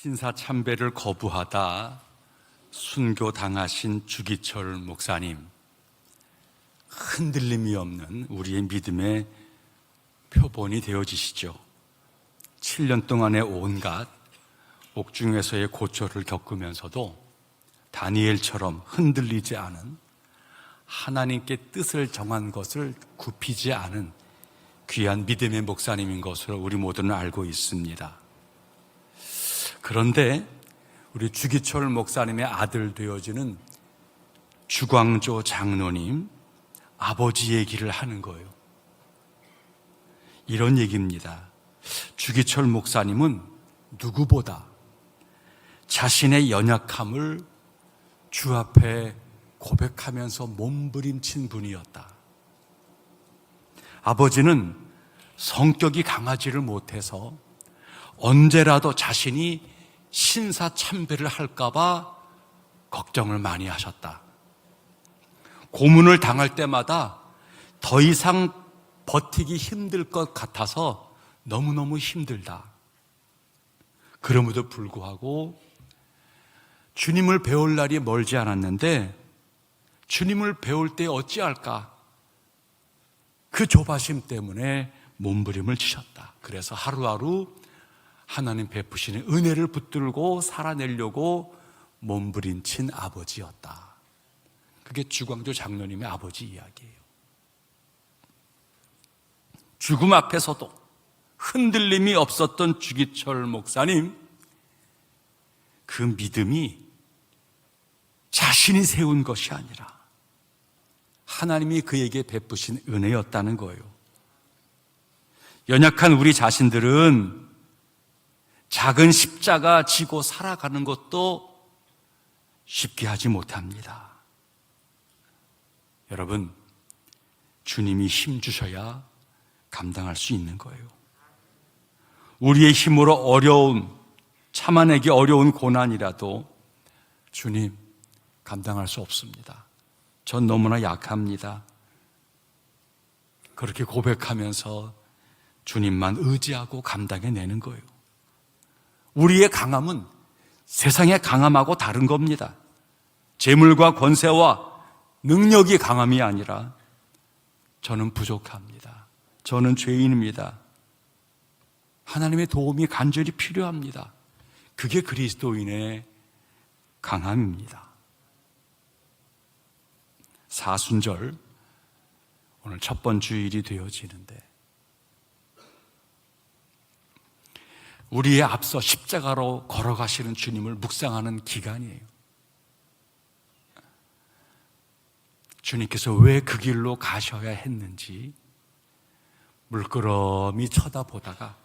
신사참배를 거부하다 순교당하신 주기철 목사님, 흔들림이 없는 우리의 믿음의 표본이 되어지시죠. 7년 동안의 온갖 옥중에서의 고초를 겪으면서도 다니엘처럼 흔들리지 않은, 하나님께 뜻을 정한 것을 굽히지 않은 귀한 믿음의 목사님인 것을 우리 모두는 알고 있습니다. 그런데 우리 주기철 목사님의 아들 되어지는 주광조 장로님 아버지 얘기를 하는 거예요. 이런 얘기입니다. 주기철 목사님은 누구보다 자신의 연약함을 주 앞에 고백하면서 몸부림친 분이었다. 아버지는 성격이 강하지를 못해서 언제라도 자신이 신사참배를 할까봐 걱정을 많이 하셨다. 고문을 당할 때마다 더 이상 버티기 힘들 것 같아서 너무너무 힘들다. 그럼에도 불구하고 주님을 배울 날이 멀지 않았는데 주님을 배울 때 어찌할까? 그 조바심 때문에 몸부림을 치셨다. 그래서 하루하루 하나님 베푸시는 은혜를 붙들고 살아내려고 몸부림친 아버지였다. 그게 주광조 장로님의 아버지 이야기예요. 죽음 앞에서도 흔들림이 없었던 주기철 목사님, 그 믿음이 자신이 세운 것이 아니라 하나님이 그에게 베푸신 은혜였다는 거예요. 연약한 우리 자신들은 작은 십자가 지고 살아가는 것도 쉽게 하지 못합니다. 여러분, 주님이 힘 주셔야 감당할 수 있는 거예요. 우리의 힘으로 참아내기 어려운 고난이라도 주님, 감당할 수 없습니다. 전 너무나 약합니다. 그렇게 고백하면서 주님만 의지하고 감당해내는 거예요. 우리의 강함은 세상의 강함하고 다른 겁니다. 재물과 권세와 능력이 강함이 아니라 저는 부족합니다. 저는 죄인입니다. 하나님의 도움이 간절히 필요합니다. 그게 그리스도인의 강함입니다. 사순절, 오늘 첫 번째 주일이 되어지는데 우리의 앞서 십자가로 걸어가시는 주님을 묵상하는 기간이에요. 주님께서 왜 그 길로 가셔야 했는지 물끄러미 쳐다보다가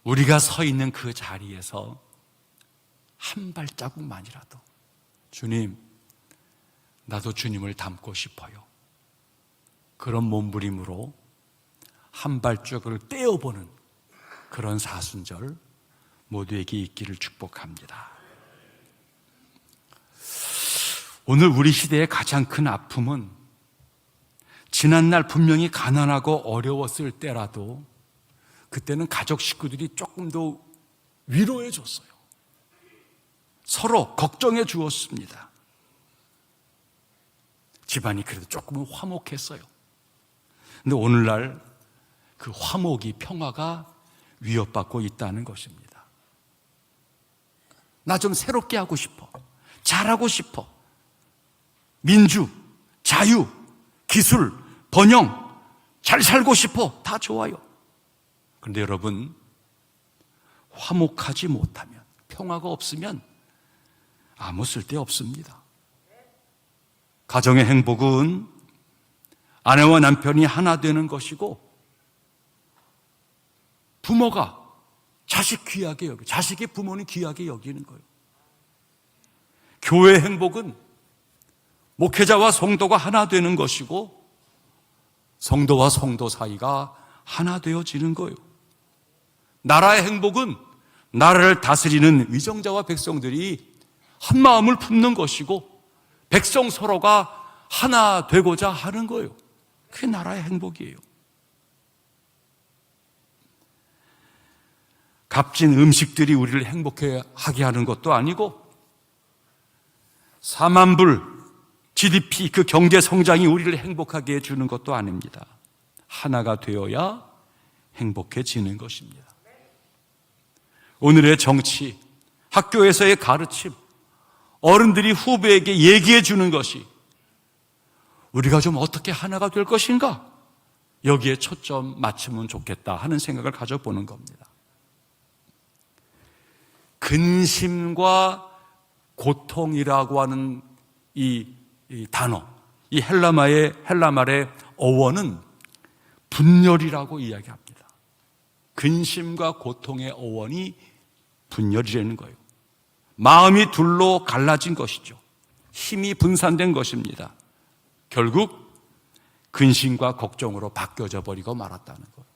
우리가 서 있는 그 자리에서 한 발자국만이라도 주님, 나도 주님을 닮고 싶어요. 그런 몸부림으로 한 발짝을 떼어보는 그런 사순절 모두에게 있기를 축복합니다. 오늘 우리 시대의 가장 큰 아픔은 지난날 분명히 가난하고 어려웠을 때라도 그때는 가족 식구들이 조금 더 위로해 줬어요. 서로 걱정해 주었습니다. 집안이 그래도 조금은 화목했어요. 근데 오늘날 그 화목이, 평화가 위협받고 있다는 것입니다. 나 좀 새롭게 하고 싶어. 잘하고 싶어. 민주, 자유, 기술, 번영, 잘 살고 싶어. 다 좋아요. 그런데 여러분, 화목하지 못하면, 평화가 없으면 아무 쓸데 없습니다. 가정의 행복은 아내와 남편이 하나 되는 것이고 부모가 자식 귀하게 여기고 자식이 부모는 귀하게 여기는 거예요. 교회의 행복은 목회자와 성도가 하나 되는 것이고 성도와 성도 사이가 하나 되어지는 거예요. 나라의 행복은 나라를 다스리는 위정자와 백성들이 한 마음을 품는 것이고 백성 서로가 하나 되고자 하는 거예요. 그게 나라의 행복이에요. 값진 음식들이 우리를 행복하게 하는 것도 아니고 4만 불 GDP 그 경제 성장이 우리를 행복하게 해주는 것도 아닙니다. 하나가 되어야 행복해지는 것입니다. 오늘의 정치, 학교에서의 가르침, 어른들이 후배에게 얘기해 주는 것이 우리가 좀 어떻게 하나가 될 것인가? 여기에 초점 맞추면 좋겠다 하는 생각을 가져보는 겁니다. 근심과 고통이라고 하는 이 단어, 이 헬라말의 어원은 분열이라고 이야기합니다. 근심과 고통의 어원이 분열이라는 거예요. 마음이 둘로 갈라진 것이죠. 힘이 분산된 것입니다. 결국 근심과 걱정으로 바뀌어져 버리고 말았다는 거예요.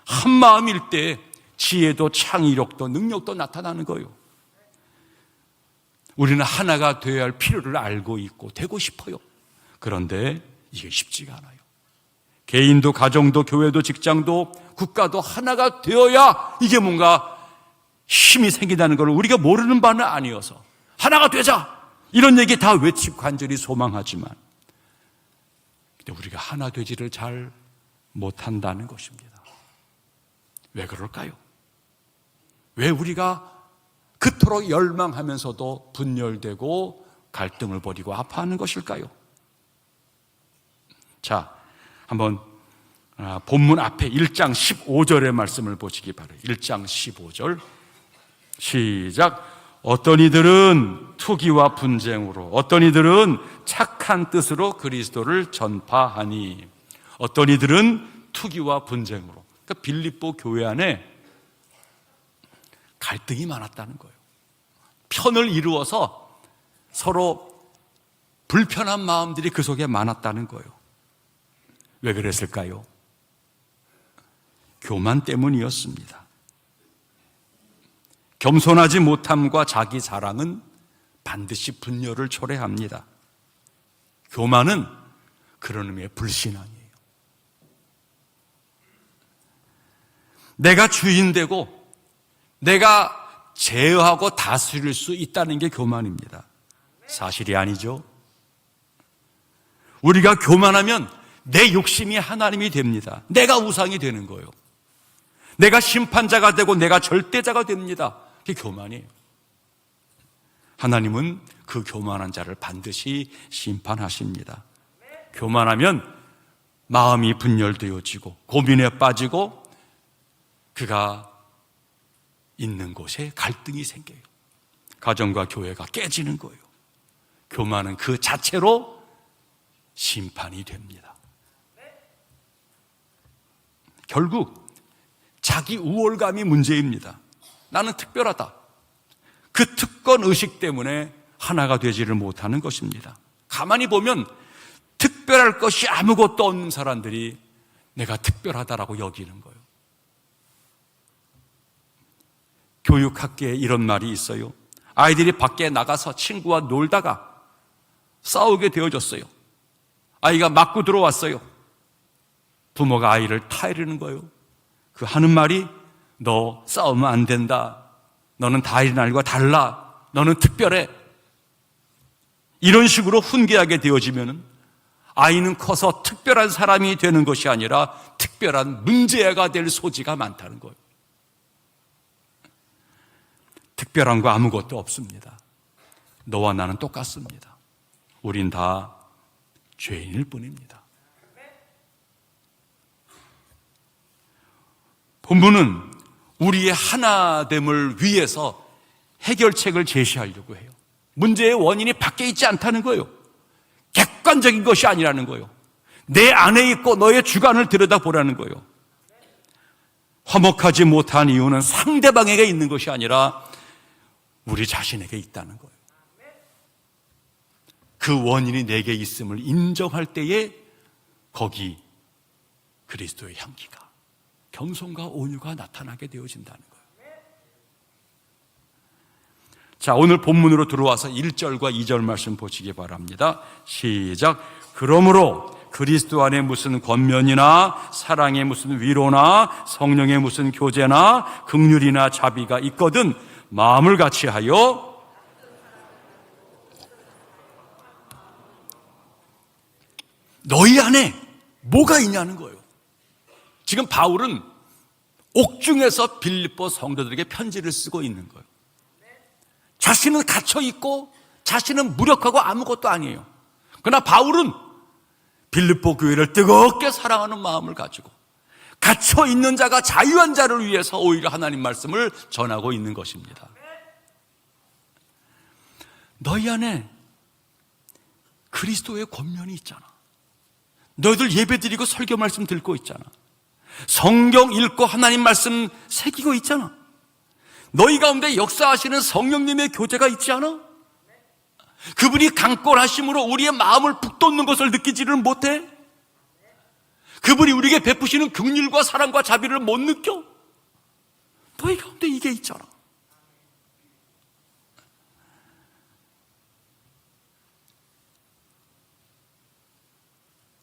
한 마음일 때 지혜도 창의력도 능력도 나타나는 거예요. 우리는 하나가 되어야 할 필요를 알고 있고 되고 싶어요. 그런데 이게 쉽지가 않아요. 개인도 가정도 교회도 직장도 국가도 하나가 되어야 이게 뭔가 힘이 생긴다는 걸 우리가 모르는 바는 아니어서 하나가 되자 이런 얘기 다 외치고 간절히 소망하지만 근데 우리가 하나 되지를 잘 못한다는 것입니다. 왜 그럴까요? 왜 우리가 그토록 열망하면서도 분열되고 갈등을 벌이고 아파하는 것일까요? 자, 한번 본문 앞에 1장 15절의 말씀을 보시기 바라요. 1장 15절 시작. 어떤 이들은 투기와 분쟁으로 어떤 이들은 착한 뜻으로 그리스도를 전파하니 어떤 이들은 투기와 분쟁으로 그러니까 빌립보 교회 안에 갈등이 많았다는 거예요. 편을 이루어서 서로 불편한 마음들이 그 속에 많았다는 거예요. 왜 그랬을까요? 교만 때문이었습니다. 겸손하지 못함과 자기 자랑은 반드시 분열을 초래합니다. 교만은 그런 의미의 불신앙이에요. 내가 주인 되고 내가 제어하고 다스릴 수 있다는 게 교만입니다. 사실이 아니죠. 우리가 교만하면 내 욕심이 하나님이 됩니다. 내가 우상이 되는 거예요. 내가 심판자가 되고 내가 절대자가 됩니다. 그게 교만이에요. 하나님은 그 교만한 자를 반드시 심판하십니다. 교만하면 마음이 분열되어지고 고민에 빠지고 그가 있는 곳에 갈등이 생겨요. 가정과 교회가 깨지는 거예요. 교만은 그 자체로 심판이 됩니다. 결국 자기 우월감이 문제입니다. 나는 특별하다. 그 특권 의식 때문에 하나가 되지를 못하는 것입니다. 가만히 보면 특별할 것이 아무것도 없는 사람들이 내가 특별하다라고 여기는 거예요. 교육학계에 이런 말이 있어요. 아이들이 밖에 나가서 친구와 놀다가 싸우게 되어졌어요. 아이가 맞고 들어왔어요. 부모가 아이를 타이르는 거예요. 그 하는 말이 너 싸우면 안 된다. 너는 다른 날과 달라. 너는 특별해. 이런 식으로 훈계하게 되어지면 아이는 커서 특별한 사람이 되는 것이 아니라 특별한 문제가 될 소지가 많다는 거예요. 특별한 거 아무것도 없습니다. 너와 나는 똑같습니다. 우린 다 죄인일 뿐입니다. 본문은 우리의 하나됨을 위해서 해결책을 제시하려고 해요. 문제의 원인이 밖에 있지 않다는 거예요. 객관적인 것이 아니라는 거예요. 내 안에 있고 너의 주관을 들여다보라는 거예요. 화목하지 못한 이유는 상대방에게 있는 것이 아니라 우리 자신에게 있다는 거예요. 그 원인이 내게 있음을 인정할 때에 거기 그리스도의 향기가 겸손과 온유가 나타나게 되어진다는 거예요. 자, 오늘 본문으로 들어와서 1절과 2절 말씀 보시기 바랍니다. 시작. 그러므로 그리스도 안에 무슨 권면이나 사랑의 무슨 위로나 성령의 무슨 교제나 긍휼이나 자비가 있거든 마음을 같이하여 너희 안에 뭐가 있냐는 거예요. 지금 바울은 옥중에서 빌립보 성도들에게 편지를 쓰고 있는 거예요. 자신은 갇혀 있고 자신은 무력하고 아무것도 아니에요. 그러나 바울은 빌립보 교회를 뜨겁게 사랑하는 마음을 가지고 갇혀 있는 자가 자유한 자를 위해서 오히려 하나님 말씀을 전하고 있는 것입니다. 너희 안에 그리스도의 권면이 있잖아. 너희들 예배드리고 설교 말씀 듣고 있잖아. 성경 읽고 하나님 말씀 새기고 있잖아. 너희 가운데 역사하시는 성령님의 교제가 있지 않아? 그분이 강권하심으로 우리의 마음을 북돋는 것을 느끼지를 못해? 그분이 우리에게 베푸시는 긍휼과 사랑과 자비를 못 느껴? 너희 가운데 이게 있잖아.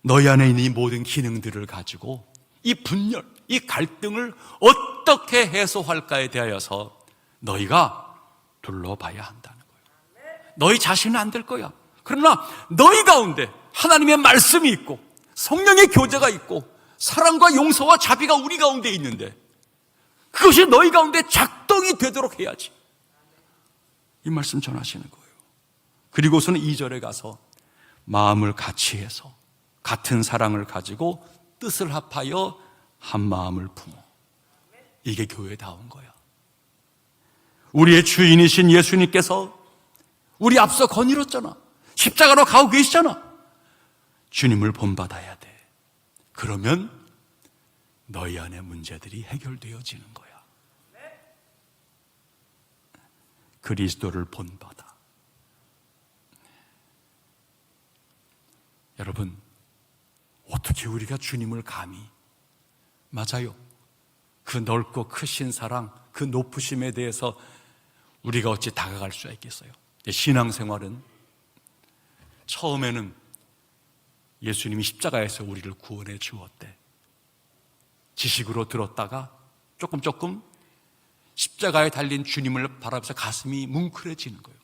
너희 안에 있는 이 모든 기능들을 가지고 이 분열, 이 갈등을 어떻게 해소할까에 대하여서 너희가 둘러봐야 한다는 거예요. 너희 자신은 안 될 거야. 그러나 너희 가운데 하나님의 말씀이 있고 성령의 교제가 있고 사랑과 용서와 자비가 우리 가운데 있는데 그것이 너희 가운데 작동이 되도록 해야지. 이 말씀 전하시는 거예요. 그리고서는 2절에 가서 마음을 같이 해서 같은 사랑을 가지고 뜻을 합하여 한 마음을 품어. 이게 교회다운 거야. 우리의 주인이신 예수님께서 우리 앞서 거닐었잖아. 십자가로 가고 계시잖아. 주님을 본받아야 돼. 그러면 너희 안의 문제들이 해결되어지는 거야. 그리스도를 본받아. 여러분, 어떻게 우리가 주님을 감히, 맞아요, 그 넓고 크신 사랑, 그 높으심에 대해서 우리가 어찌 다가갈 수가 있겠어요? 신앙생활은 처음에는 예수님이 십자가에서 우리를 구원해 주었대. 지식으로 들었다가 조금 십자가에 달린 주님을 바라보면서 가슴이 뭉클해지는 거예요.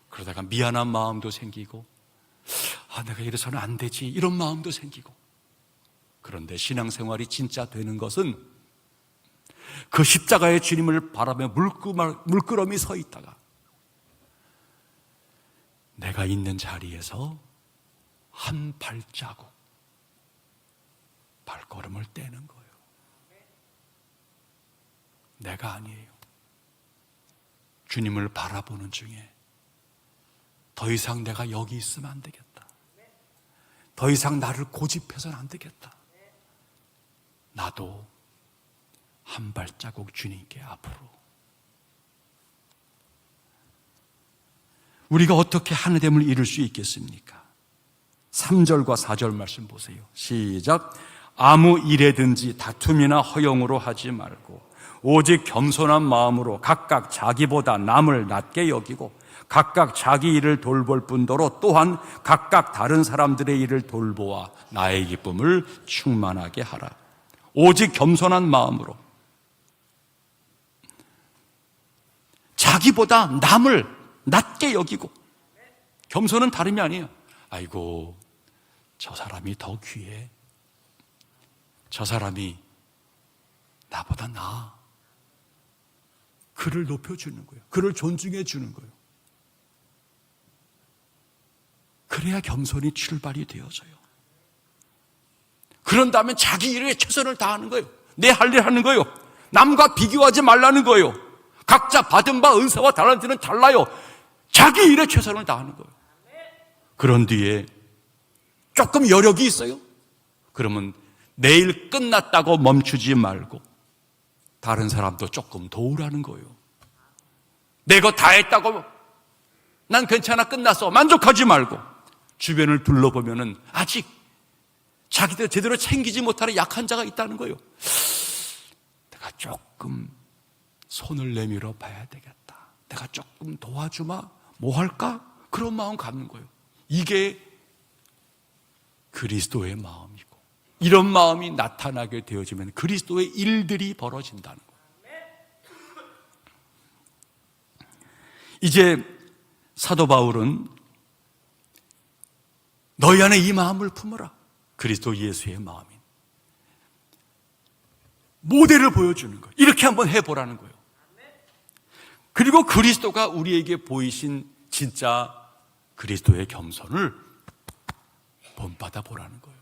그러다가 미안한 마음도 생기고 내가 이래서는 안 되지 이런 마음도 생기고. 그런데 신앙생활이 진짜 되는 것은 그 십자가의 주님을 바라보며 물끄러미 서 있다가 내가 있는 자리에서 한 발자국 발걸음을 떼는 거예요. 내가 아니에요. 주님을 바라보는 중에 더 이상 내가 여기 있으면 안 되겠다. 더 이상 나를 고집해서는 안 되겠다. 나도 한 발자국 주님께 앞으로. 우리가 어떻게 하나됨을 이룰 수 있겠습니까? 3절과 4절 말씀 보세요. 시작. 아무 일에든지 다툼이나 허용으로 하지 말고 오직 겸손한 마음으로 각각 자기보다 남을 낮게 여기고 각각 자기 일을 돌볼 뿐더러 또한 각각 다른 사람들의 일을 돌보아 나의 기쁨을 충만하게 하라. 오직 겸손한 마음으로. 자기보다 남을 낮게 여기고. 겸손은 다름이 아니에요. 아이고, 저 사람이 더 귀해. 저 사람이 나보다 나아. 그를 높여주는 거예요. 그를 존중해 주는 거예요. 그래야 겸손이 출발이 되어져요. 그런 다음에 자기 일에 최선을 다하는 거예요. 내 할 일 하는 거예요. 남과 비교하지 말라는 거예요. 각자 받은 바 은사와 달란트는 달라요. 자기 일에 최선을 다하는 거예요. 그런 뒤에 조금 여력이 있어요. 그러면 내일 끝났다고 멈추지 말고 다른 사람도 조금 도우라는 거예요. 내가 다 했다고 난 괜찮아 끝났어 만족하지 말고 주변을 둘러보면은 아직 자기들 제대로 챙기지 못하는 약한 자가 있다는 거예요. 내가 조금 손을 내밀어 봐야 되겠다. 내가 조금 도와주마 뭐 할까? 그런 마음 갖는 거예요. 이게 그리스도의 마음이고, 이런 마음이 나타나게 되어지면 그리스도의 일들이 벌어진다는 거예요. 이제 사도 바울은 너희 안에 이 마음을 품어라. 그리스도 예수의 마음인 모델을 보여주는 거예요. 이렇게 한번 해보라는 거예요. 그리고 그리스도가 우리에게 보이신 진짜 그리스도의 겸손을 본받아 보라는 거예요.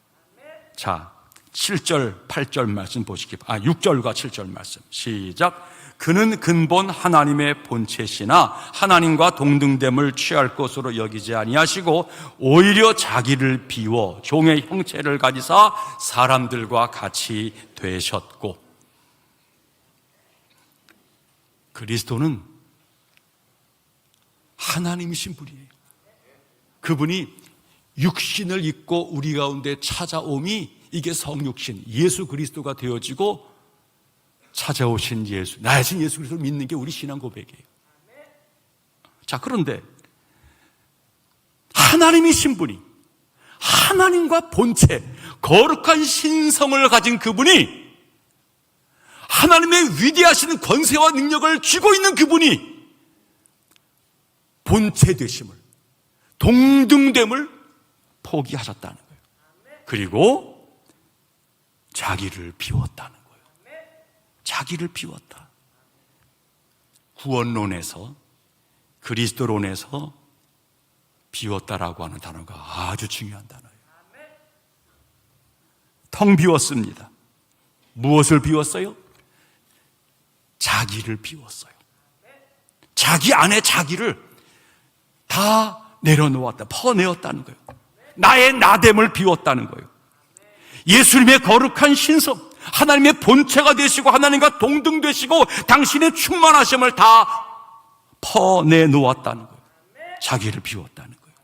자, 7절, 8절 말씀 보시기, 6절과 7절 말씀 시작. 그는 근본 하나님의 본체시나 하나님과 동등됨을 취할 것으로 여기지 아니하시고 오히려 자기를 비워 종의 형체를 가지사 사람들과 같이 되셨고. 그리스도는 하나님이신 분이에요. 그분이 육신을 입고 우리 가운데 찾아옴이, 이게 성육신 예수 그리스도가 되어지고 찾아오신 예수, 나신 예수 그리스도를 믿는 게 우리 신앙 고백이에요. 자, 그런데 하나님이신 분이, 하나님과 본체, 거룩한 신성을 가진 그분이, 하나님의 위대하신 권세와 능력을 쥐고 있는 그분이 본체 되심을, 동등됨을 포기하셨다는 거예요. 그리고 자기를 비웠다는 거예요. 자기를 비웠다. 구원론에서, 그리스도론에서 비웠다라고 하는 단어가 아주 중요한 단어예요. 텅 비웠습니다. 무엇을 비웠어요? 자기를 비웠어요. 자기 안에 자기를 다 내려놓았다, 퍼내었다는 거예요. 나의 나됨을 비웠다는 거예요. 예수님의 거룩한 신성, 하나님의 본체가 되시고 하나님과 동등되시고 당신의 충만하심을 다 퍼내놓았다는 거예요. 자기를 비웠다는 거예요.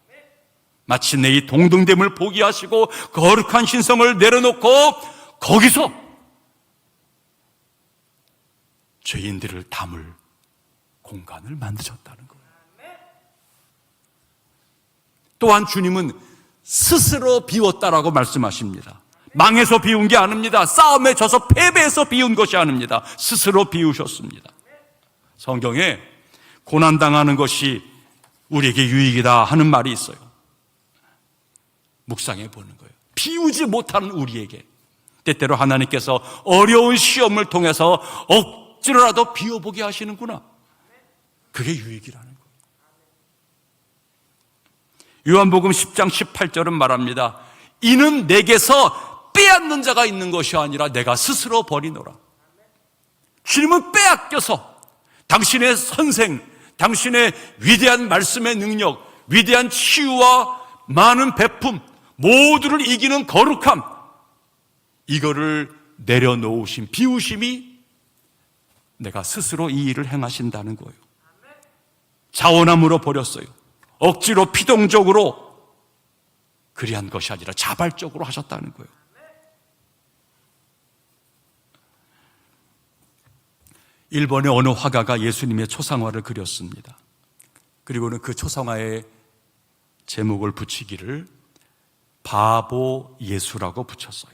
마침내 이 동등됨을 포기하시고 거룩한 신성을 내려놓고 거기서 죄인들을 담을 공간을 만드셨다는 거예요. 또한 주님은 스스로 비웠다라고 말씀하십니다. 망해서 비운 게 아닙니다. 싸움에 져서 패배해서 비운 것이 아닙니다. 스스로 비우셨습니다. 성경에 고난당하는 것이 우리에게 유익이다 하는 말이 있어요. 묵상해 보는 거예요. 비우지 못하는 우리에게 때때로 하나님께서 어려운 시험을 통해서 억지로라도 비워보게 하시는구나. 그게 유익이라는 거예요. 요한복음 10장 18절은 말합니다. 이는 내게서 빼앗는 자가 있는 것이 아니라 내가 스스로 버리노라. 주님은 빼앗겨서 당신의 선생, 당신의 위대한 말씀의 능력, 위대한 치유와 많은 베품, 모두를 이기는 거룩함, 이거를 내려놓으신 비우심이 내가 스스로 이 일을 행하신다는 거예요. 자원함으로 버렸어요. 억지로 피동적으로 그리한 것이 아니라 자발적으로 하셨다는 거예요. 일본의 어느 화가가 예수님의 초상화를 그렸습니다. 그리고는 그 초상화에 제목을 붙이기를 바보 예수라고 붙였어요.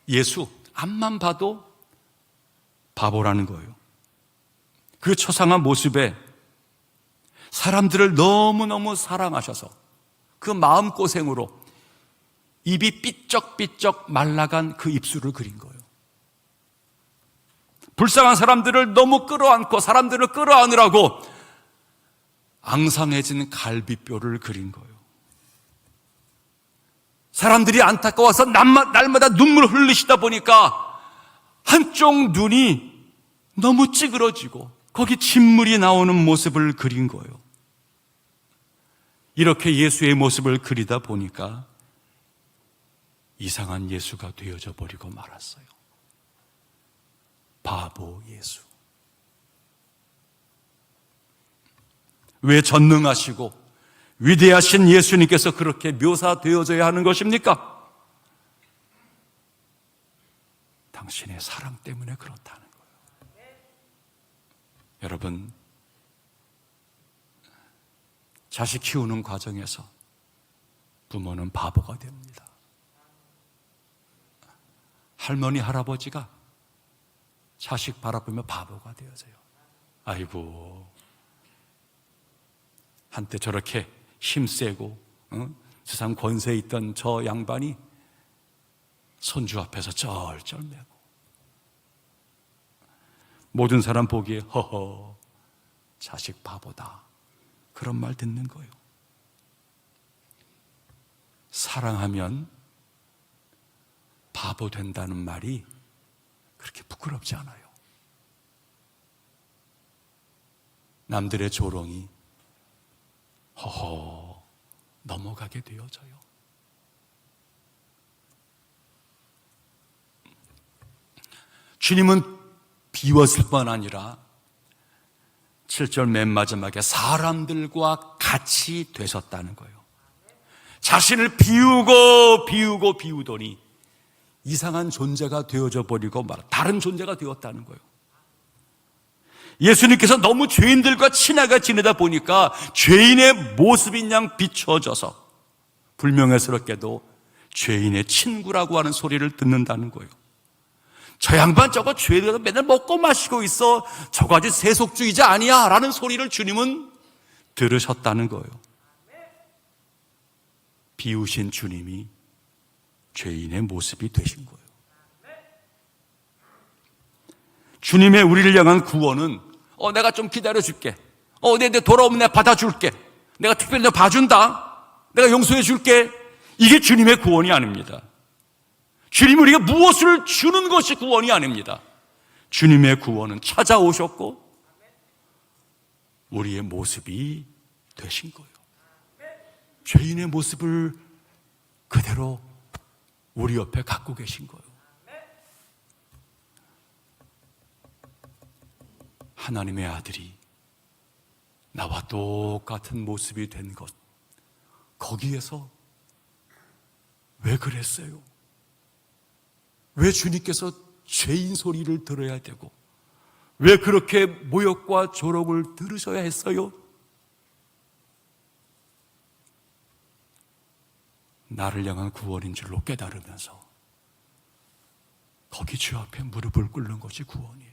예수, 앞만 봐도 바보라는 거예요. 그 초상화 모습에 사람들을 너무너무 사랑하셔서 그 마음고생으로 입이 삐쩍삐쩍 말라간 그 입술을 그린 거예요. 불쌍한 사람들을 너무 끌어안고 사람들을 끌어안으라고 앙상해진 갈비뼈를 그린 거예요. 사람들이 안타까워서 날마다 눈물을 흘리시다 보니까 한쪽 눈이 너무 찌그러지고 거기 진물이 나오는 모습을 그린 거예요. 이렇게 예수의 모습을 그리다 보니까 이상한 예수가 되어져 버리고 말았어요. 바보 예수. 왜 전능하시고 위대하신 예수님께서 그렇게 묘사되어져야 하는 것입니까? 당신의 사랑 때문에 그렇다는 거예요. 여러분, 자식 키우는 과정에서 부모는 바보가 됩니다. 할머니, 할아버지가 자식 바라보며 바보가 되어져요. 아이고, 한때 저렇게 힘세고 세상 권세에 있던 저 양반이 손주 앞에서 쩔쩔매고 모든 사람 보기에 허허, 자식 바보다, 그런 말 듣는 거예요. 사랑하면 바보 된다는 말이 그렇게 부끄럽지 않아요. 남들의 조롱이 허허 넘어가게 되어져요. 주님은 비웠을 뿐 아니라 7절 맨 마지막에 사람들과 같이 되셨다는 거예요. 자신을 비우더니 이상한 존재가 되어져 버리고 다른 존재가 되었다는 거예요. 예수님께서 너무 죄인들과 친하게 지내다 보니까 죄인의 모습인 양 비춰져서 불명예스럽게도 죄인의 친구라고 하는 소리를 듣는다는 거예요. 저 양반 저거 죄인들 맨날 먹고 마시고 있어, 저가지 세속주의자 아니야 라는 소리를 주님은 들으셨다는 거예요. 비우신 주님이 죄인의 모습이 되신 거예요. 주님의 우리를 향한 구원은 내가 좀 기다려줄게, 내 돌아오면 내가 받아줄게, 내가 특별히 내가 봐준다, 내가 용서해 줄게, 이게 주님의 구원이 아닙니다. 주님이 우리가 무엇을 주는 것이 구원이 아닙니다. 주님의 구원은 찾아오셨고 우리의 모습이 되신 거예요. 죄인의 모습을 그대로 우리 옆에 갖고 계신 거예요. 하나님의 아들이 나와 똑같은 모습이 된 것, 거기에서 왜 그랬어요? 왜 주님께서 죄인 소리를 들어야 되고 왜 그렇게 모욕과 조롱을 들으셔야 했어요? 나를 향한 구원인 줄로 깨달으면서 거기 주 앞에 무릎을 꿇는 것이 구원이에요.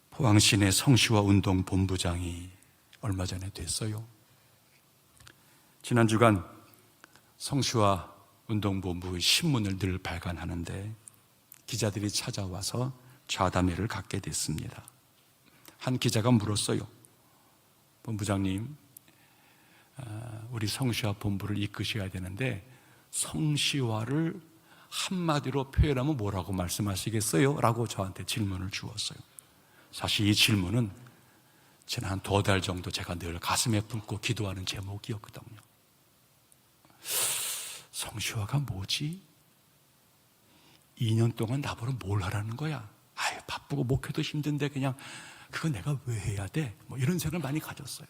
포항시내 성시화 운동 본부장이 얼마 전에 됐어요. 지난 주간 성시화 운동본부의 신문을 늘 발간하는데 기자들이 찾아와서 좌담회를 갖게 됐습니다. 한 기자가 물었어요. 본부장님, 우리 성시화 본부를 이끄셔야 되는데 성시화를 한마디로 표현하면 뭐라고 말씀하시겠어요? 라고 저한테 질문을 주었어요. 사실 이 질문은 지난 한 2달 정도 제가 늘 가슴에 품고 기도하는 제목이었거든요. 성시화가 뭐지? 2년 동안 나보러 뭘 하라는 거야? 아유, 바쁘고 목회도 힘든데 그냥 그거 내가 왜 해야 돼? 이런 생각을 많이 가졌어요.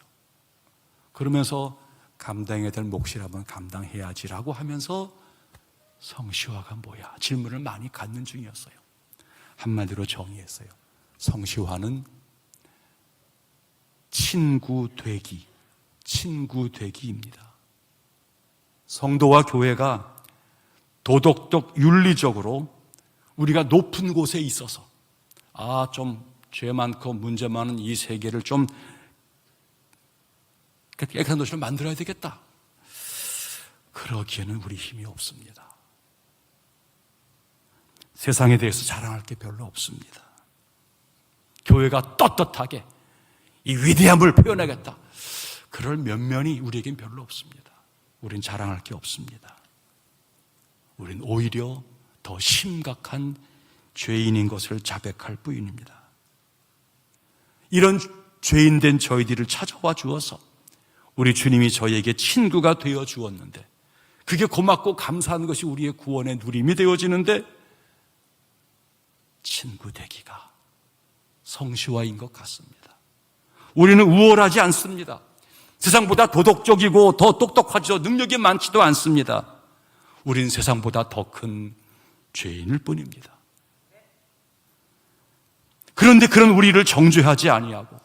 그러면서 감당해야 될 몫을 한번 감당해야지라고 하면서 성시화가 뭐야? 질문을 많이 갖는 중이었어요. 한마디로 정의했어요. 성시화는 친구되기입니다. 성도와 교회가 도덕적 윤리적으로 우리가 높은 곳에 있어서 좀 죄 많고 문제 많은 이 세계를 좀 깨끗한 도시로 만들어야 되겠다, 그러기에는 우리 힘이 없습니다. 세상에 대해서 자랑할 게 별로 없습니다. 교회가 떳떳하게 이 위대함을 표현하겠다, 그럴 면면이 우리에겐 별로 없습니다. 우린 자랑할 게 없습니다. 우린 오히려 더 심각한 죄인인 것을 자백할 뿐입니다. 이런 죄인된 저희들을 찾아와 주어서 우리 주님이 저희에게 친구가 되어 주었는데, 그게 고맙고 감사한 것이 우리의 구원의 누림이 되어지는데, 친구 되기가 성시화인 것 같습니다. 우리는 우월하지 않습니다. 세상보다 도덕적이고 더 똑똑하지도 능력이 많지도 않습니다. 우린 세상보다 더 큰 죄인일 뿐입니다. 그런데 그런 우리를 정죄하지 아니하고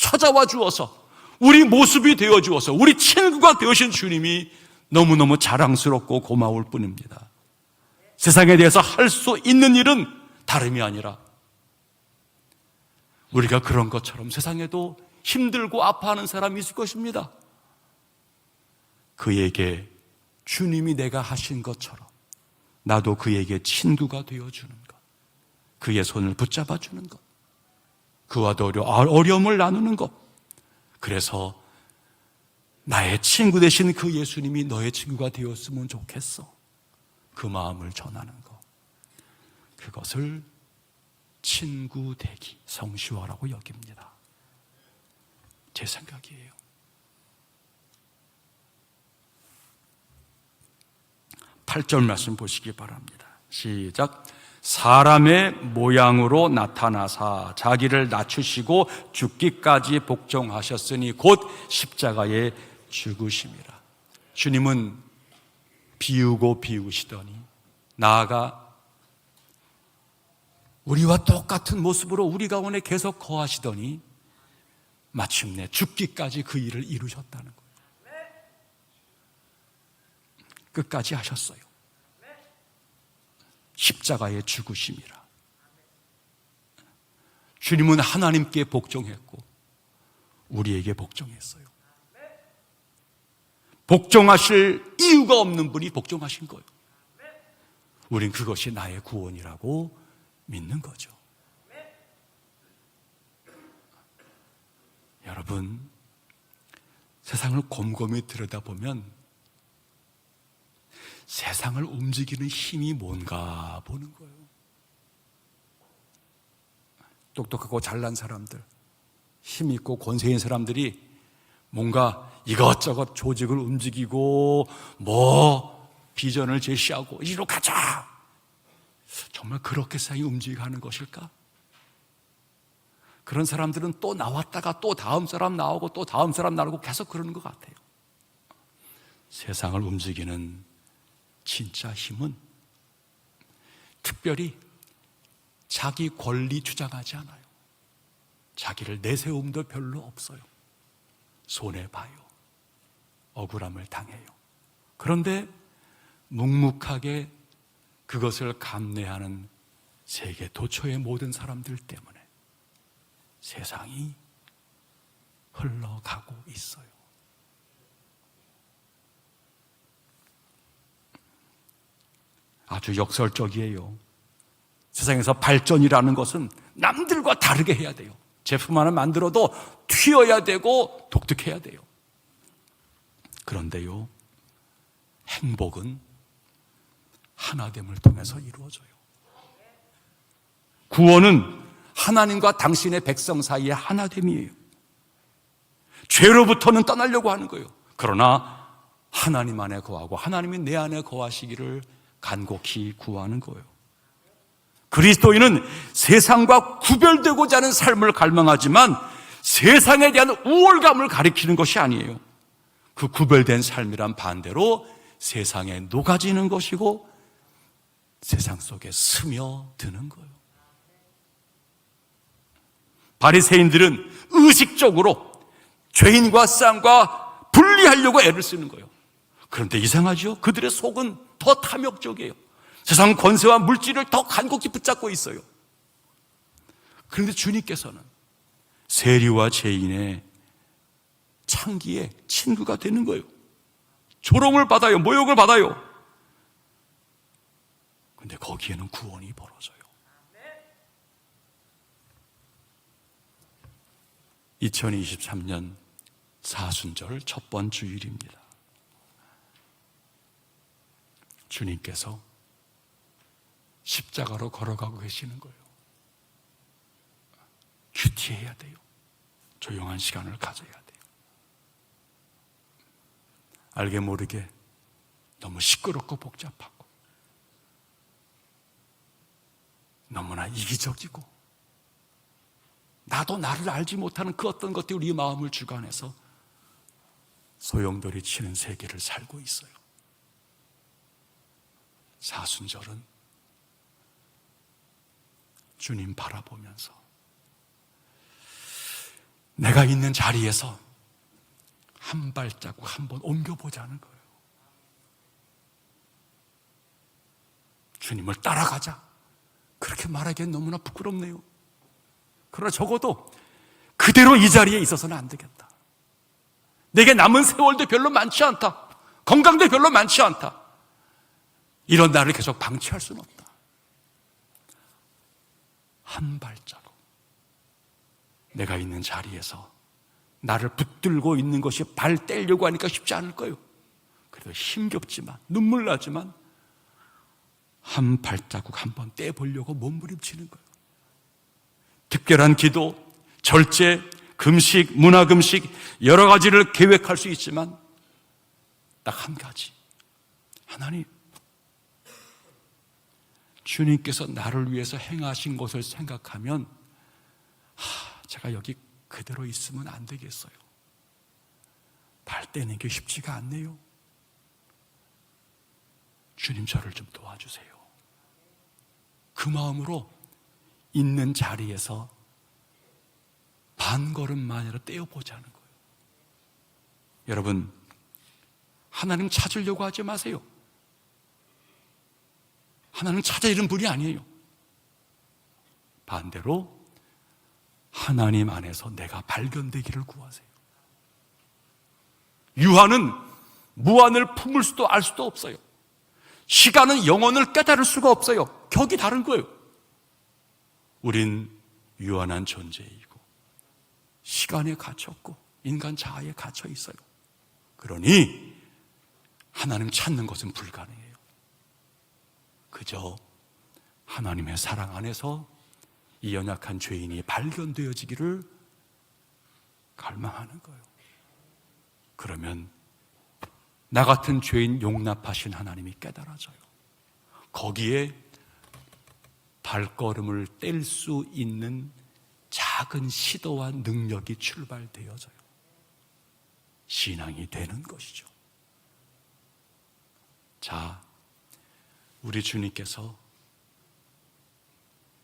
찾아와 주어서 우리 모습이 되어 주어서 우리 친구가 되어신 주님이 너무너무 자랑스럽고 고마울 뿐입니다. 세상에 대해서 할 수 있는 일은 다름이 아니라 우리가 그런 것처럼 세상에도 힘들고 아파하는 사람이 있을 것입니다. 그에게 주님이 내가 하신 것처럼 나도 그에게 친구가 되어주는 것, 그의 손을 붙잡아 주는 것, 그와도 어려움을 나누는 것, 그래서 나의 친구 되신 그 예수님이 너의 친구가 되었으면 좋겠어, 그 마음을 전하는 것, 그것을 친구 되기, 성시화라고 여깁니다. 제 생각이에요. 8절 말씀 보시기 바랍니다. 시작. 사람의 모양으로 나타나사 자기를 낮추시고 죽기까지 복종하셨으니 곧 십자가에 죽으심이라. 주님은 비우고 비우시더니 나아가 우리와 똑같은 모습으로 우리 가운데 계속 거하시더니 마침내 죽기까지 그 일을 이루셨다는 거예요. 끝까지 하셨어요. 십자가에 죽으심이라. 주님은 하나님께 복종했고 우리에게 복종했어요. 복종하실 이유가 없는 분이 복종하신 거예요. 우린 그것이 나의 구원이라고 믿는 거죠. 여러분, 세상을 곰곰이 들여다보면 세상을 움직이는 힘이 뭔가 보는 거예요. 똑똑하고 잘난 사람들, 힘 있고 권세 있는 사람들이 뭔가 이것저것 조직을 움직이고 비전을 제시하고 이리로 가자. 정말 그렇게 세상이 움직이는 것일까? 그런 사람들은 또 나왔다가 또 다음 사람 나오고 또 다음 사람 나오고 계속 그러는 것 같아요. 세상을 움직이는 진짜 힘은 특별히 자기 권리 주장하지 않아요. 자기를 내세움도 별로 없어요. 손해봐요. 억울함을 당해요. 그런데 묵묵하게 그것을 감내하는 세계 도처의 모든 사람들 때문에 세상이 흘러가고 있어요. 아주 역설적이에요. 세상에서 발전이라는 것은 남들과 다르게 해야 돼요. 제품 하나 만들어도 튀어야 되고 독특해야 돼요. 그런데요, 행복은 하나됨을 통해서 이루어져요. 구원은 하나님과 당신의 백성 사이의 하나됨이에요. 죄로부터는 떠나려고 하는 거예요. 그러나 하나님 안에 거하고 하나님이 내 안에 거하시기를 간곡히 구하는 거예요. 그리스도인은 세상과 구별되고자 하는 삶을 갈망하지만 세상에 대한 우월감을 가리키는 것이 아니에요. 그 구별된 삶이란 반대로 세상에 녹아지는 것이고 세상 속에 스며드는 거예요. 바리새인들은 의식적으로 죄인과 쌍과 분리하려고 애를 쓰는 거예요. 그런데 이상하죠? 그들의 속은 더 탐욕적이에요. 세상 권세와 물질을 더 간곡히 붙잡고 있어요. 그런데 주님께서는 세리와 죄인의 창기에 친구가 되는 거예요. 조롱을 받아요. 모욕을 받아요. 그런데 거기에는 구원이 벌어져요. 2023년 사순절 첫 번 주일입니다. 주님께서 십자가로 걸어가고 계시는 거예요. 큐티해야 돼요. 조용한 시간을 가져야 돼요. 알게 모르게 너무 시끄럽고 복잡하고 너무나 이기적이고 나도 나를 알지 못하는 그 어떤 것들이 우리 마음을 주관해서 소용돌이 치는 세계를 살고 있어요. 사순절은 주님 바라보면서 내가 있는 자리에서 한 발자국 한번 옮겨보자는 거예요. 주님을 따라가자. 그렇게 말하기엔 너무나 부끄럽네요. 그러나 적어도 그대로 이 자리에 있어서는 안 되겠다. 내게 남은 세월도 별로 많지 않다. 건강도 별로 많지 않다. 이런 나를 계속 방치할 수는 없다. 한 발자국 내가 있는 자리에서 나를 붙들고 있는 것이 발 떼려고 하니까 쉽지 않을 거예요. 그래도 힘겹지만 눈물 나지만 한 발자국 한번 떼보려고 몸부림치는 거예요. 특별한 기도, 절제, 금식, 문화금식 여러 가지를 계획할 수 있지만 딱 한 가지, 하나님, 주님께서 나를 위해서 행하신 것을 생각하면 제가 여기 그대로 있으면 안 되겠어요. 발 떼는 게 쉽지가 않네요. 주님, 저를 좀 도와주세요. 그 마음으로 있는 자리에서 반걸음만이라도 떼어보자는 거예요. 여러분, 하나님 찾으려고 하지 마세요. 하나님 찾아 이런 분이 아니에요. 반대로 하나님 안에서 내가 발견되기를 구하세요. 유한은 무한을 품을 수도 알 수도 없어요. 시간은 영혼을 깨달을 수가 없어요. 격이 다른 거예요. 우린 유한한 존재이고 시간에 갇혔고 인간 자아에 갇혀 있어요. 그러니 하나님 찾는 것은 불가능해요. 그저 하나님의 사랑 안에서 이 연약한 죄인이 발견되어지기를 갈망하는 거예요. 그러면 나 같은 죄인 용납하신 하나님이 깨달아져요. 거기에 발걸음을 뗄 수 있는 작은 시도와 능력이 출발되어져요. 신앙이 되는 것이죠. 자, 우리 주님께서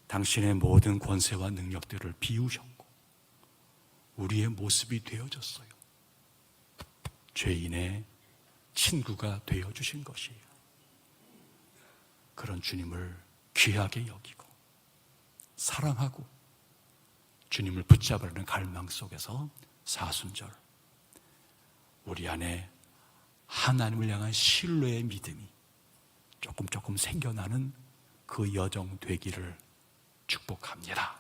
당신의 모든 권세와 능력들을 비우셨고 우리의 모습이 되어졌어요. 죄인의 친구가 되어주신 것이에요. 그런 주님을 귀하게 여기고 사랑하고 주님을 붙잡으려는 갈망 속에서 사순절 우리 안에 하나님을 향한 신뢰의 믿음이 조금 생겨나는 그 여정 되기를 축복합니다.